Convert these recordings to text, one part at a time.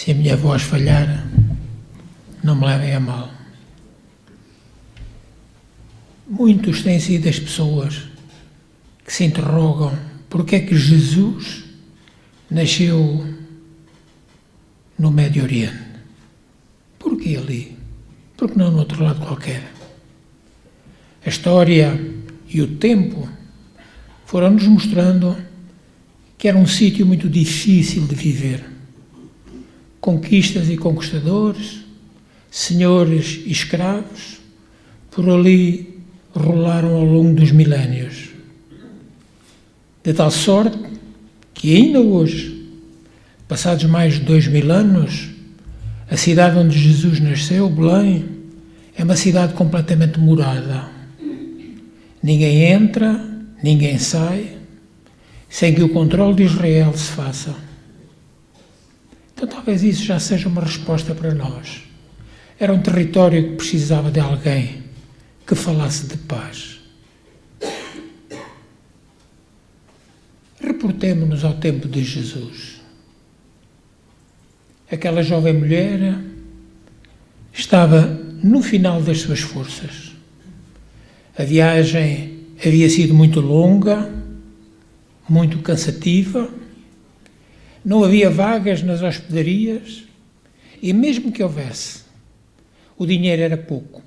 Se a minha voz falhar, não me levem a mal. Muitos têm sido as pessoas que se interrogam porque é que Jesus nasceu no Médio Oriente. Porquê ali? Porque não no outro lado qualquer? A história e o tempo foram-nos mostrando que era um sítio muito difícil de viver. Conquistas e conquistadores, senhores e escravos, por ali rolaram ao longo dos milénios. De tal sorte que ainda hoje, passados mais de 2000 anos, a cidade onde Jesus nasceu, Belém, é uma cidade completamente murada. Ninguém entra, ninguém sai, sem que o controle de Israel se faça. Então talvez isso já seja uma resposta para nós. Era um território que precisava de alguém que falasse de paz. Reportemo-nos ao tempo de Jesus. Aquela jovem mulher estava no final das suas forças. A viagem havia sido muito longa, muito cansativa, não havia vagas nas hospedarias e mesmo que houvesse, o dinheiro era pouco.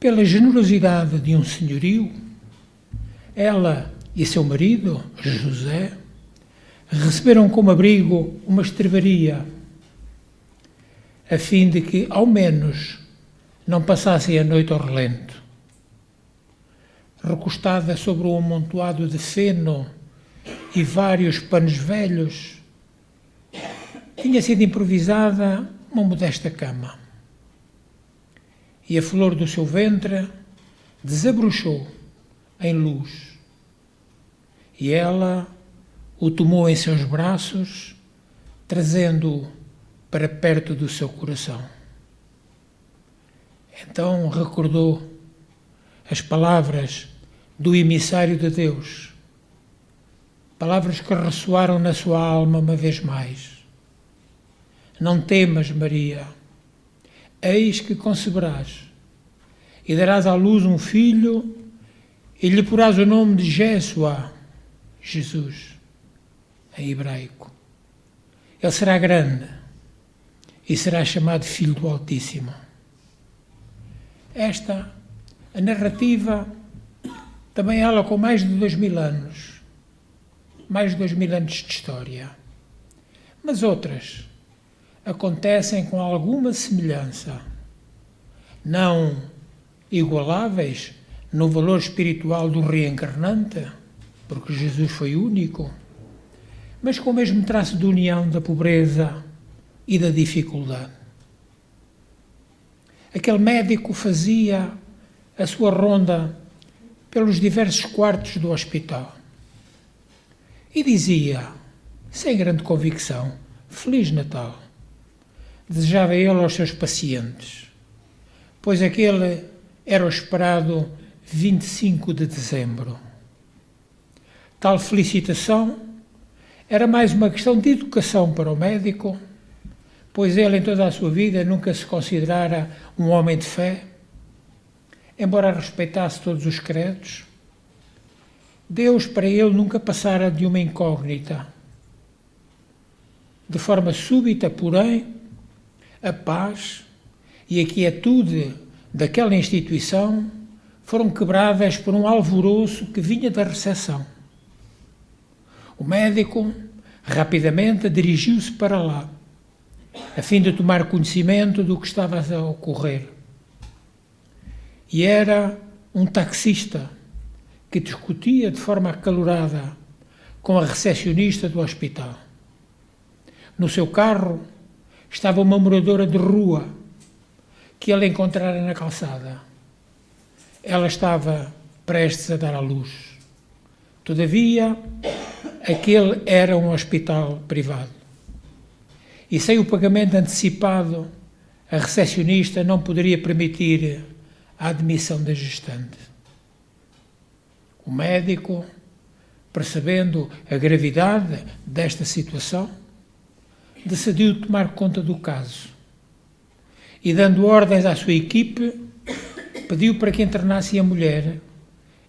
Pela generosidade de um senhorio, ela e seu marido, José, receberam como abrigo uma estrebaria, a fim de que, ao menos, não passassem a noite ao relento. Recostada sobre um amontoado de feno e vários panos velhos, tinha sido improvisada uma modesta cama. E a flor do seu ventre desabrochou em luz. E ela o tomou em seus braços, trazendo-o para perto do seu coração. Então recordou as palavras do emissário de Deus, palavras que ressoaram na sua alma uma vez mais. Não temas, Maria, eis que conceberás e darás à luz um filho e lhe porás o nome de Jesua, Jesus, em hebraico. Ele será grande e será chamado Filho do Altíssimo. Esta, a narrativa, também ela com mais de 2000 anos, mais de 2000 anos de história. Mas outras acontecem com alguma semelhança, não igualáveis no valor espiritual do reencarnante, porque Jesus foi único, mas com o mesmo traço de união da pobreza e da dificuldade. Aquele médico fazia a sua ronda pelos diversos quartos do hospital e dizia, sem grande convicção, Feliz Natal. Desejava ele aos seus pacientes, pois aquele era o esperado 25 de dezembro. Tal felicitação era mais uma questão de educação para o médico, pois ele em toda a sua vida nunca se considerara um homem de fé, embora respeitasse todos os credos. Deus para ele nunca passara de uma incógnita. De forma súbita, porém, a paz e a quietude daquela instituição foram quebradas por um alvoroço que vinha da recepção. O médico rapidamente dirigiu-se para lá, a fim de tomar conhecimento do que estava a ocorrer. E era um taxista que discutia de forma acalorada com a recepcionista do hospital. No seu carro estava uma moradora de rua que ele encontrara na calçada. Ela estava prestes a dar à luz. Todavia, aquele era um hospital privado. E sem o pagamento antecipado, a recepcionista não poderia permitir a admissão da gestante. O médico, percebendo a gravidade desta situação, decidiu tomar conta do caso e, dando ordens à sua equipe, pediu para que internassem a mulher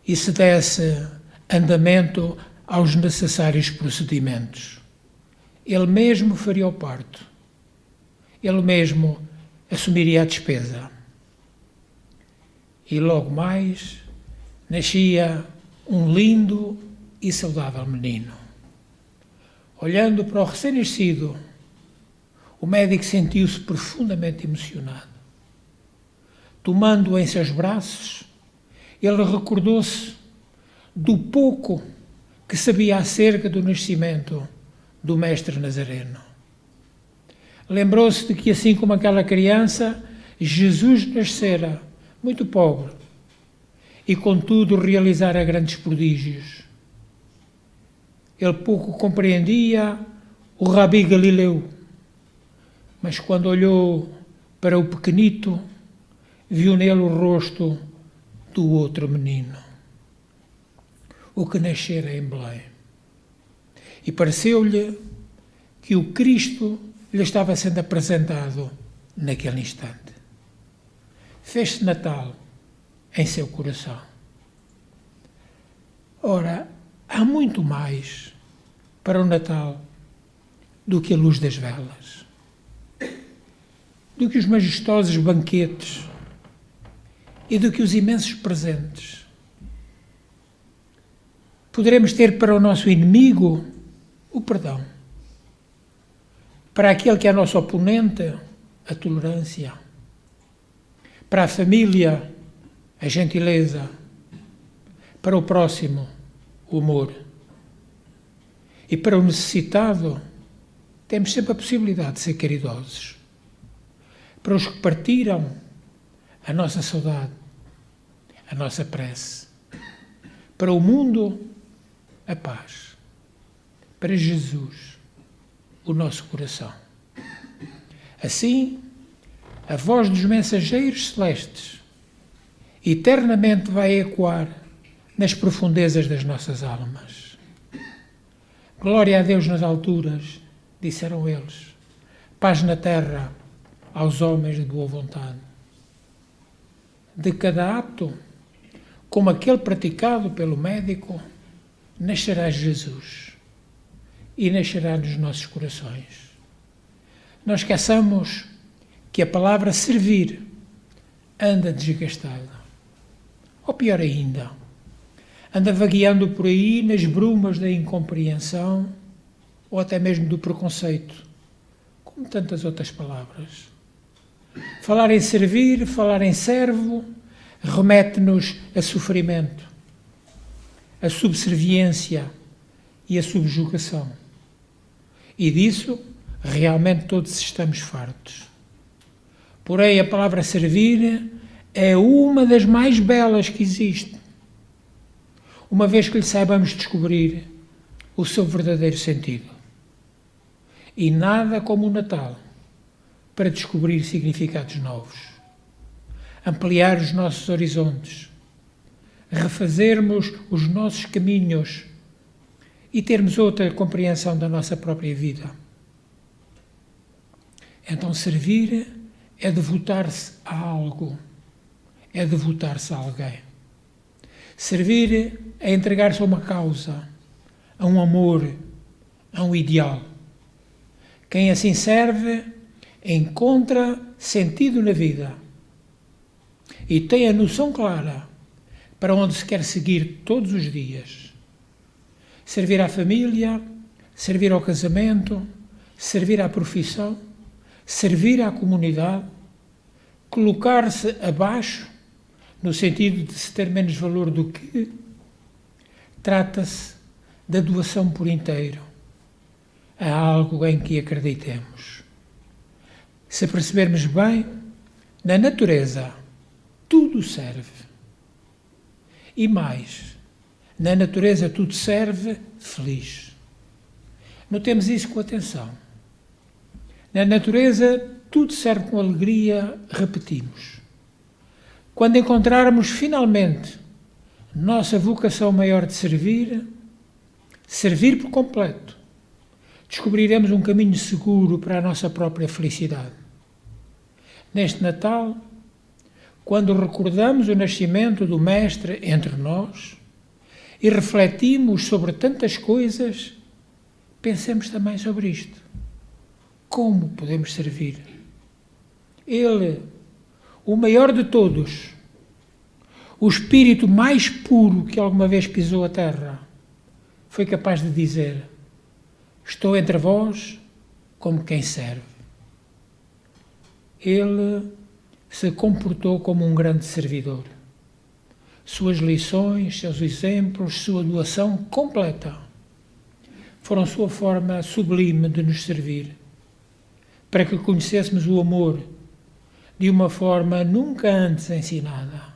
e se desse andamento aos necessários procedimentos. Ele mesmo faria o parto. Ele mesmo assumiria a despesa. E logo mais nascia um lindo e saudável menino. Olhando para o recém-nascido, o médico sentiu-se profundamente emocionado. Tomando-o em seus braços, ele recordou-se do pouco que sabia acerca do nascimento do Mestre Nazareno. Lembrou-se de que, assim como aquela criança, Jesus nascera muito pobre e, contudo, realizara grandes prodígios. Ele pouco compreendia o Rabi Galileu, mas quando olhou para o pequenito, viu nele o rosto do outro menino, o que nascera em Belém. E pareceu-lhe que o Cristo lhe estava sendo apresentado naquele instante. Fez-se Natal em seu coração. Ora, há muito mais para o Natal do que a luz das velas, do que os majestosos banquetes e do que os imensos presentes. Poderemos ter para o nosso inimigo o perdão, para aquele que é nosso oponente, a tolerância, para a família, a gentileza, para o próximo, o amor. E para o necessitado, temos sempre a possibilidade de ser caridosos. Para os que partiram, a nossa saudade, a nossa prece. Para o mundo, a paz. Para Jesus, o nosso coração. Assim, a voz dos mensageiros celestes eternamente vai ecoar nas profundezas das nossas almas. Glória a Deus nas alturas, disseram eles. Paz na terra aos homens de boa vontade. De cada ato, como aquele praticado pelo médico, nascerá Jesus e nascerá nos nossos corações. Não esqueçamos que a palavra servir anda desgastada. Ou pior ainda, anda vagueando por aí nas brumas da incompreensão ou até mesmo do preconceito, como tantas outras palavras. Falar em servir, falar em servo, remete-nos a sofrimento, a subserviência e a subjugação. E disso, realmente todos estamos fartos. Porém, a palavra servir é uma das mais belas que existe, uma vez que lhe saibamos descobrir o seu verdadeiro sentido. E nada como o Natal para descobrir significados novos, ampliar os nossos horizontes, refazermos os nossos caminhos e termos outra compreensão da nossa própria vida. Então, servir é devotar-se a algo, é devotar-se a alguém. Servir é entregar-se a uma causa, a um amor, a um ideal. Quem assim serve encontra sentido na vida e tem a noção clara para onde se quer seguir todos os dias. Servir à família, servir ao casamento, servir à profissão, servir à comunidade, colocar-se abaixo, no sentido de se ter menos valor do que, trata-se da doação por inteiro a algo em que acreditemos. Se percebermos bem, na natureza tudo serve. E mais, na natureza tudo serve feliz. Notemos isso com atenção. Na natureza tudo serve com alegria, repetimos. Quando encontrarmos finalmente nossa vocação maior de servir, servir por completo, descobriremos um caminho seguro para a nossa própria felicidade. Neste Natal, quando recordamos o nascimento do Mestre entre nós e refletimos sobre tantas coisas, pensemos também sobre isto. Como podemos servir? Ele, o maior de todos, o espírito mais puro que alguma vez pisou a terra, foi capaz de dizer: estou entre vós como quem serve. Ele se comportou como um grande servidor. Suas lições, seus exemplos, sua doação completa foram sua forma sublime de nos servir, para que conhecêssemos o amor de uma forma nunca antes ensinada.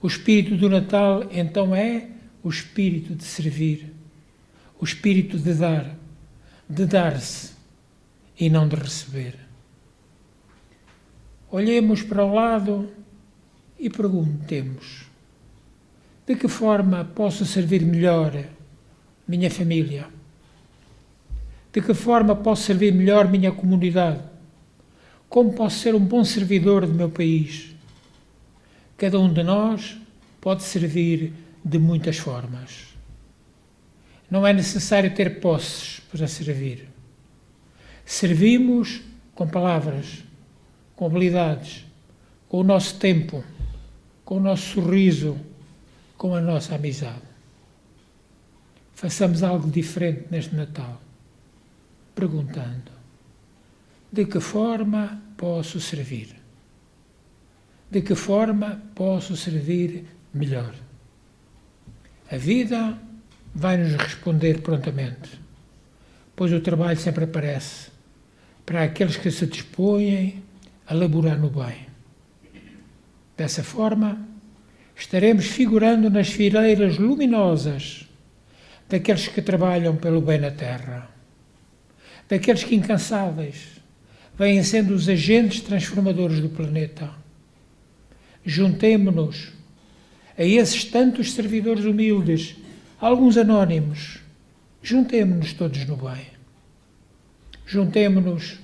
O espírito do Natal, então, é o espírito de servir, o espírito de dar-se e não de receber. Olhemos para o lado e perguntemos: de que forma posso servir melhor minha família? De que forma posso servir melhor minha comunidade? Como posso ser um bom servidor do meu país? Cada um de nós pode servir de muitas formas. Não é necessário ter posses para servir. Servimos com palavras, com habilidades, com o nosso tempo, com o nosso sorriso, com a nossa amizade. Façamos algo diferente neste Natal, perguntando: de que forma posso servir? De que forma posso servir melhor? A vida vai nos responder prontamente, pois o trabalho sempre aparece para aqueles que se dispõem a laborar no bem. Dessa forma, estaremos figurando nas fileiras luminosas daqueles que trabalham pelo bem na terra, daqueles que, incansáveis, vêm sendo os agentes transformadores do planeta. Juntemo-nos a esses tantos servidores humildes, alguns anónimos. Juntemo-nos todos no bem. Juntemo-nos,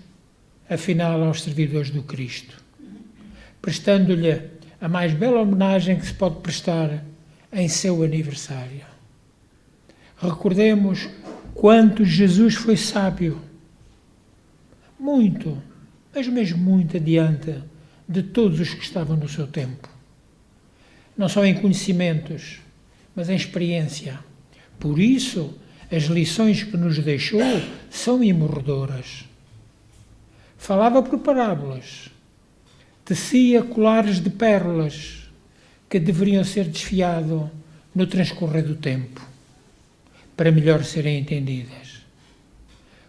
afinal, aos servidores do Cristo, prestando-lhe a mais bela homenagem que se pode prestar em seu aniversário. Recordemos quanto Jesus foi sábio, muito, mas mesmo muito adiante de todos os que estavam no seu tempo. Não só em conhecimentos, mas em experiência. Por isso, as lições que nos deixou são imorredoras. Falava por parábolas, tecia colares de pérolas que deveriam ser desfiados no transcorrer do tempo, para melhor serem entendidas.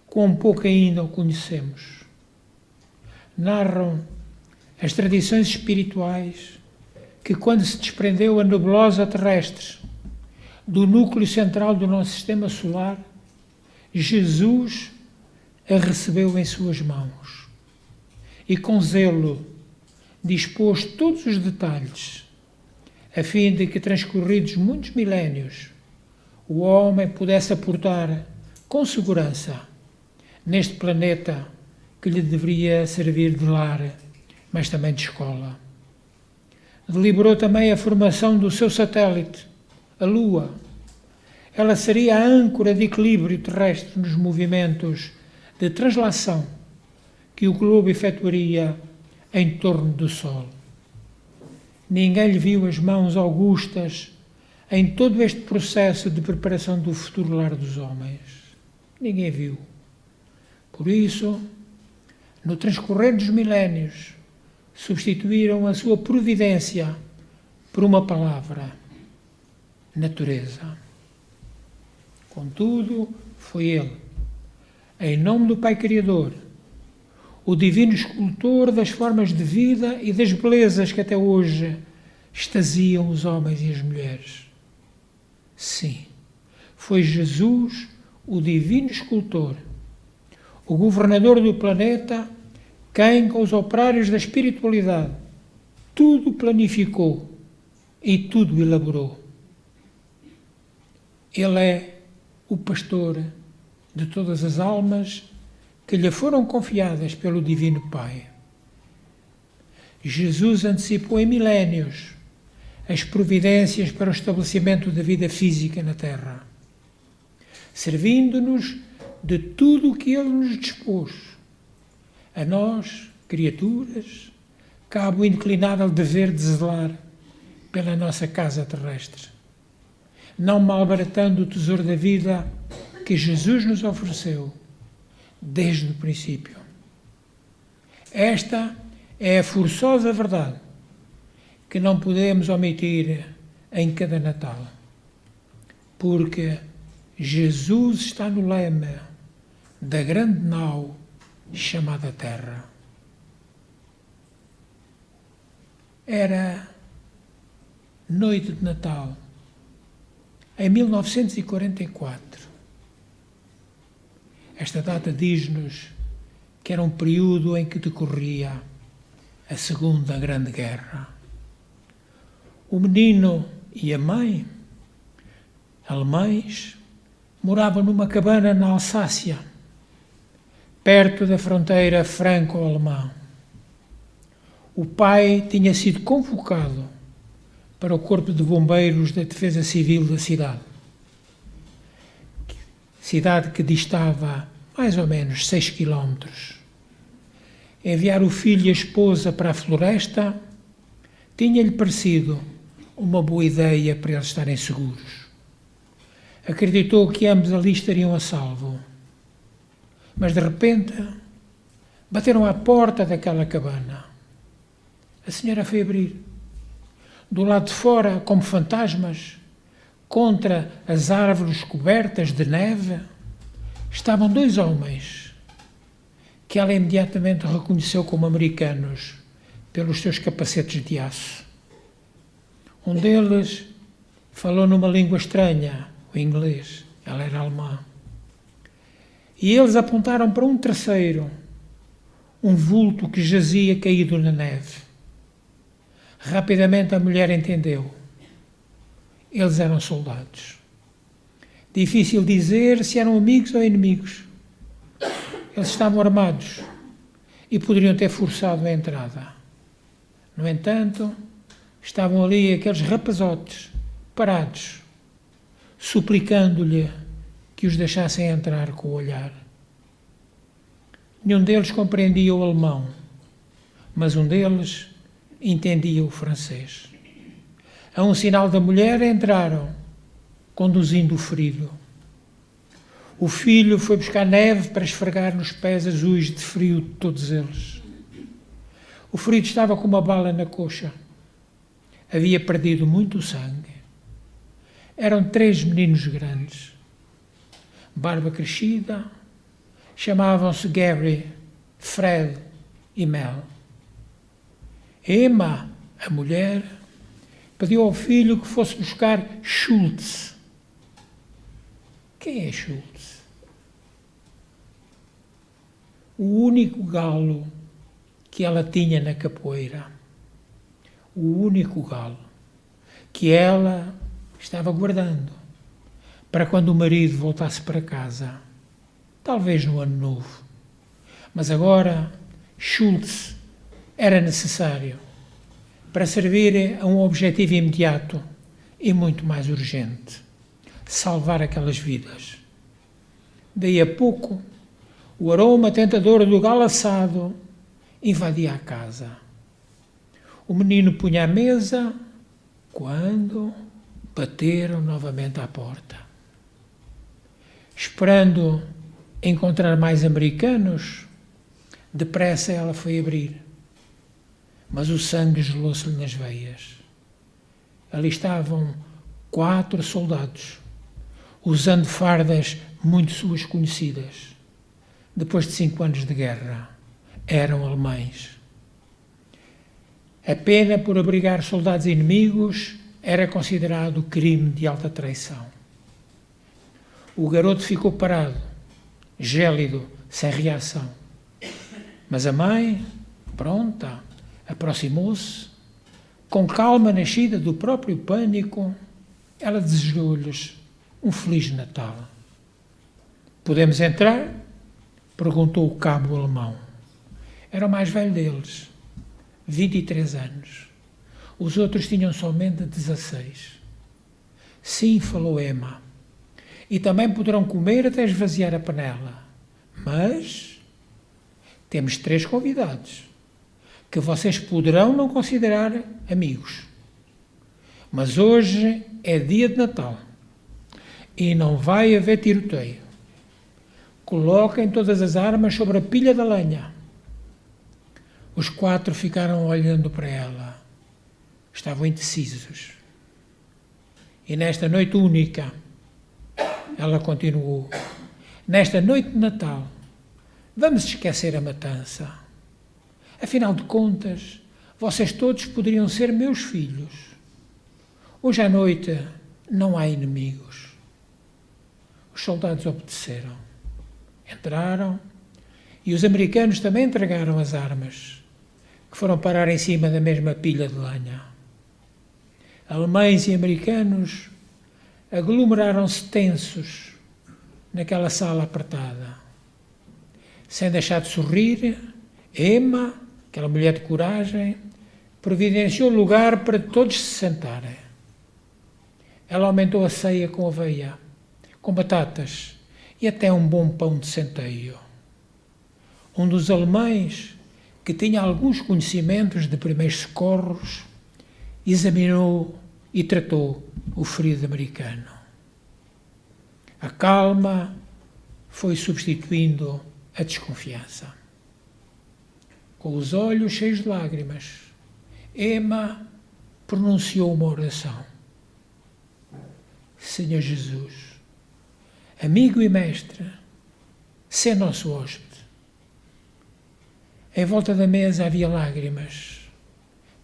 Quão pouco ainda o conhecemos. Narram as tradições espirituais que, quando se desprendeu a nebulosa terrestre do núcleo central do nosso sistema solar, Jesus a recebeu em suas mãos e, com zelo, dispôs todos os detalhes, a fim de que, transcorridos muitos milénios, o homem pudesse aportar com segurança neste planeta que lhe deveria servir de lar, mas também de escola. Deliberou também a formação do seu satélite, a Lua. Ela seria a âncora de equilíbrio terrestre nos movimentos de translação que o globo efetuaria em torno do Sol. Ninguém lhe viu as mãos augustas em todo este processo de preparação do futuro lar dos homens. Ninguém viu. Por isso, no transcorrer dos milénios, substituíram a sua providência por uma palavra: natureza. Contudo, foi ele, em nome do Pai Criador, o divino escultor das formas de vida e das belezas que até hoje extasiam os homens e as mulheres. Sim, foi Jesus, o divino escultor, o governador do planeta, quem, com os operários da espiritualidade, tudo planificou e tudo elaborou. Ele é o pastor de todas as almas que lhe foram confiadas pelo Divino Pai. Jesus antecipou em milénios as providências para o estabelecimento da vida física na Terra, servindo-nos de tudo o que Ele nos dispôs. A nós, criaturas, cabe o inclinável dever de zelar pela nossa casa terrestre, não malbaratando o tesouro da vida que Jesus nos ofereceu desde o princípio. Esta é a forçosa verdade que não podemos omitir em cada Natal, porque Jesus está no leme da grande nau chamada Terra. Era noite de Natal, em 1944. Esta data diz-nos que era um período em que decorria a Segunda Grande Guerra. O menino e a mãe, alemães, moravam numa cabana na Alsácia, perto da fronteira franco-alemã. O pai tinha sido convocado para o Corpo de Bombeiros da Defesa Civil da cidade que distava mais ou menos 6 quilómetros. Enviar o filho e a esposa para a floresta tinha-lhe parecido uma boa ideia para eles estarem seguros. Acreditou que ambos ali estariam a salvo. Mas de repente bateram à porta daquela cabana. A senhora foi abrir. Do lado de fora, como fantasmas, contra as árvores cobertas de neve, estavam 2 homens que ela imediatamente reconheceu como americanos pelos seus capacetes de aço. Um deles falou numa língua estranha, o inglês, ela era alemã. E eles apontaram para um terceiro, um vulto que jazia caído na neve. Rapidamente a mulher entendeu. Eles eram soldados. Difícil dizer se eram amigos ou inimigos. Eles estavam armados e poderiam ter forçado a entrada. No entanto, estavam ali aqueles rapazotes, parados, suplicando-lhe que os deixassem entrar com o olhar. Nenhum deles compreendia o alemão, mas um deles entendia o francês. A um sinal da mulher entraram, conduzindo o ferido. O filho foi buscar neve para esfregar nos pés azuis de frio de todos eles. O ferido estava com uma bala na coxa. Havia perdido muito sangue. Eram 3 meninos grandes. Barba crescida. Chamavam-se Gary, Fred e Mel. Emma, a mulher, pediu ao filho que fosse buscar Schultz. Quem é Schultz? O único galo que ela tinha na capoeira. O único galo que ela estava guardando para quando o marido voltasse para casa, talvez no ano novo. Mas agora Schultz era necessário para servir a um objetivo imediato e muito mais urgente: salvar aquelas vidas. Daí a pouco, o aroma tentador do galo assado invadia a casa. O menino punha a mesa quando bateram novamente à porta. Esperando encontrar mais americanos, depressa ela foi abrir. Mas o sangue gelou-se-lhe nas veias. Ali estavam 4 soldados, usando fardas muito suas conhecidas. Depois de 5 anos de guerra, eram alemães. A pena por abrigar soldados inimigos era considerado crime de alta traição. O garoto ficou parado, gélido, sem reação. Mas a mãe, pronta, aproximou-se. Com calma nascida do próprio pânico, ela desejou-lhes um Feliz Natal. Podemos entrar? Perguntou o cabo alemão. Era o mais velho deles, 23 anos. Os outros tinham somente 16. Sim, falou Emma. E também poderão comer até esvaziar a panela. Mas temos 3 convidados, que vocês poderão não considerar amigos. Mas hoje é dia de Natal e não vai haver tiroteio. Coloquem todas as armas sobre a pilha da lenha. Os 4 ficaram olhando para ela. Estavam indecisos. E nesta noite única, ela continuou, nesta noite de Natal, vamos esquecer a matança. Afinal de contas, vocês todos poderiam ser meus filhos. Hoje à noite não há inimigos. Os soldados obedeceram. Entraram e os americanos também entregaram as armas, que foram parar em cima da mesma pilha de lenha. Alemães e americanos aglomeraram-se tensos naquela sala apertada. Sem deixar de sorrir, Emma, aquela mulher de coragem, providenciou lugar para todos se sentarem. Ela aumentou a ceia com aveia, com batatas e até um bom pão de centeio. Um dos alemães, que tinha alguns conhecimentos de primeiros socorros, examinou e tratou o ferido americano. A calma foi substituindo a desconfiança. Com os olhos cheios de lágrimas, Emma pronunciou uma oração. Senhor Jesus, amigo e mestre, sê nosso hóspede. Em volta da mesa havia lágrimas,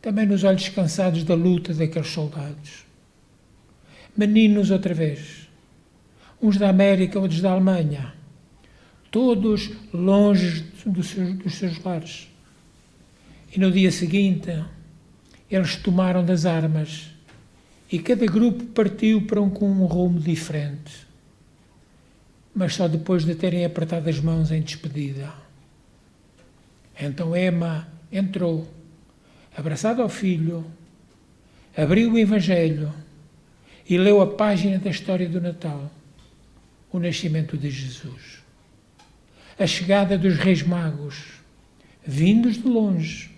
também nos olhos cansados da luta daqueles soldados. Meninos outra vez, uns da América, outros da Alemanha, todos longe dos seus lares. E no dia seguinte, eles tomaram das armas e cada grupo partiu com um rumo diferente, mas só depois de terem apertado as mãos em despedida. Então Emma entrou, abraçada ao filho, abriu o Evangelho e leu a página da história do Natal, o nascimento de Jesus. A chegada dos Reis Magos, vindos de longe.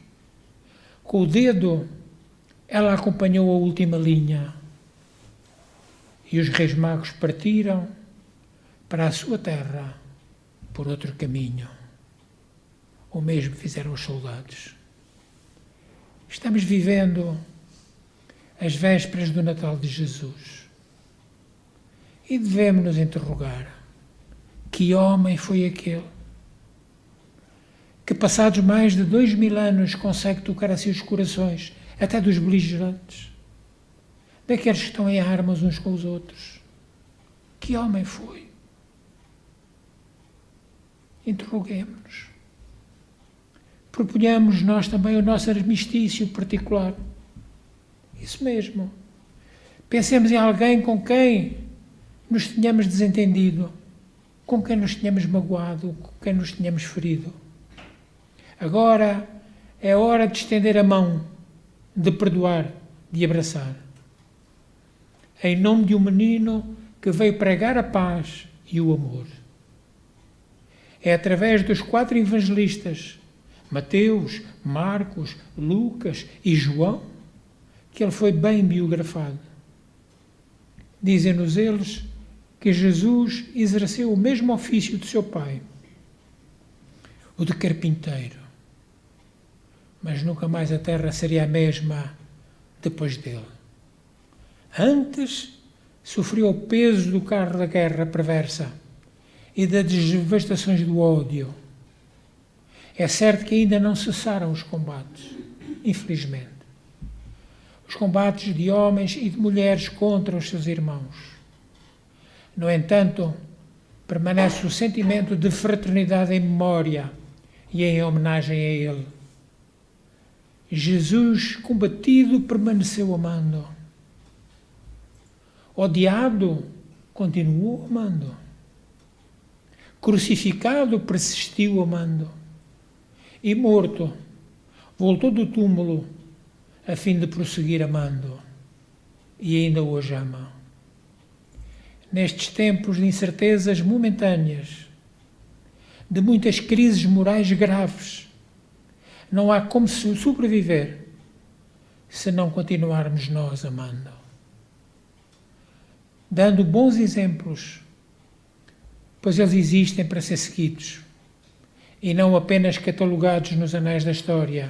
Com o dedo, ela acompanhou a última linha e os Reis Magos partiram para a sua terra por outro caminho. O mesmo fizeram os soldados. Estamos vivendo as vésperas do Natal de Jesus e devemos nos interrogar: que homem foi aquele que, passados mais de 2000 anos, consegue tocar assim os corações, até dos beligerantes, daqueles que estão em armas uns com os outros? Que homem foi? Interroguemos-nos. Proponhamos nós também o nosso armistício particular. Isso mesmo. Pensemos em alguém com quem nos tenhamos desentendido, com quem nos tenhamos magoado, com quem nos tenhamos ferido. Agora é hora de estender a mão, de perdoar, de abraçar. Em nome de um menino que veio pregar a paz e o amor. É através dos 4 evangelistas, Mateus, Marcos, Lucas e João, que ele foi bem biografado. Dizem-nos eles que Jesus exerceu o mesmo ofício de seu pai, o de carpinteiro, mas nunca mais a terra seria a mesma depois dele. Antes sofreu o peso do carro da guerra perversa e das devastações do ódio. É certo que ainda não cessaram os combates, infelizmente. Os combates de homens e de mulheres contra os seus irmãos. No entanto, permanece o sentimento de fraternidade em memória e em homenagem a ele. Jesus, combatido, permaneceu amando. Odiado, continuou amando. crucificado, persistiu amando, e morto, voltou do túmulo a fim de prosseguir amando, e ainda hoje ama. Nestes tempos de incertezas momentâneas, de muitas crises morais graves, não há como sobreviver se não continuarmos nós amando. Dando bons exemplos, pois eles existem para ser seguidos e não apenas catalogados nos anais da história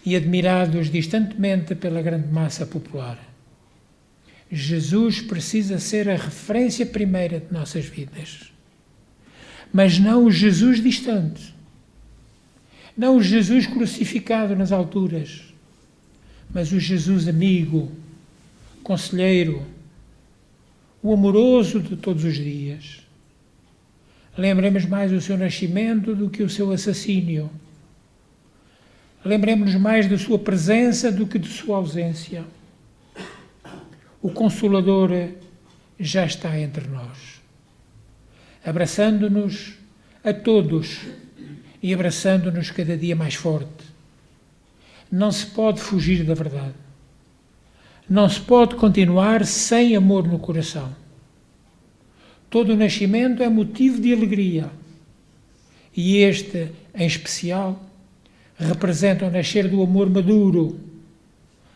e admirados distantemente pela grande massa popular. Jesus precisa ser a referência primeira de nossas vidas, mas não o Jesus distante, não o Jesus crucificado nas alturas, mas o Jesus amigo, conselheiro, o amoroso de todos os dias. Lembremos mais o seu nascimento do que o seu assassínio. Lembremos mais da sua presença do que de sua ausência. O Consolador já está entre nós, abraçando-nos a todos e abraçando-nos cada dia mais forte. Não se pode fugir da verdade. Não se pode continuar sem amor no coração. Todo o nascimento é motivo de alegria. E este, em especial, representa o nascer do amor maduro,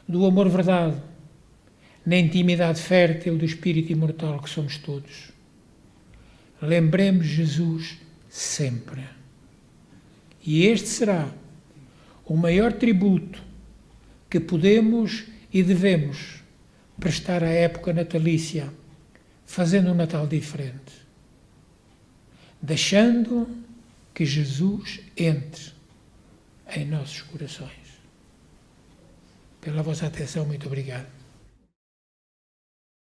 do amor verdade, na intimidade fértil do espírito imortal que somos todos. Lembremos Jesus sempre. E este será o maior tributo que podemos e devemos prestar à época natalícia, fazendo um Natal diferente, deixando que Jesus entre em nossos corações. Pela vossa atenção, muito obrigado.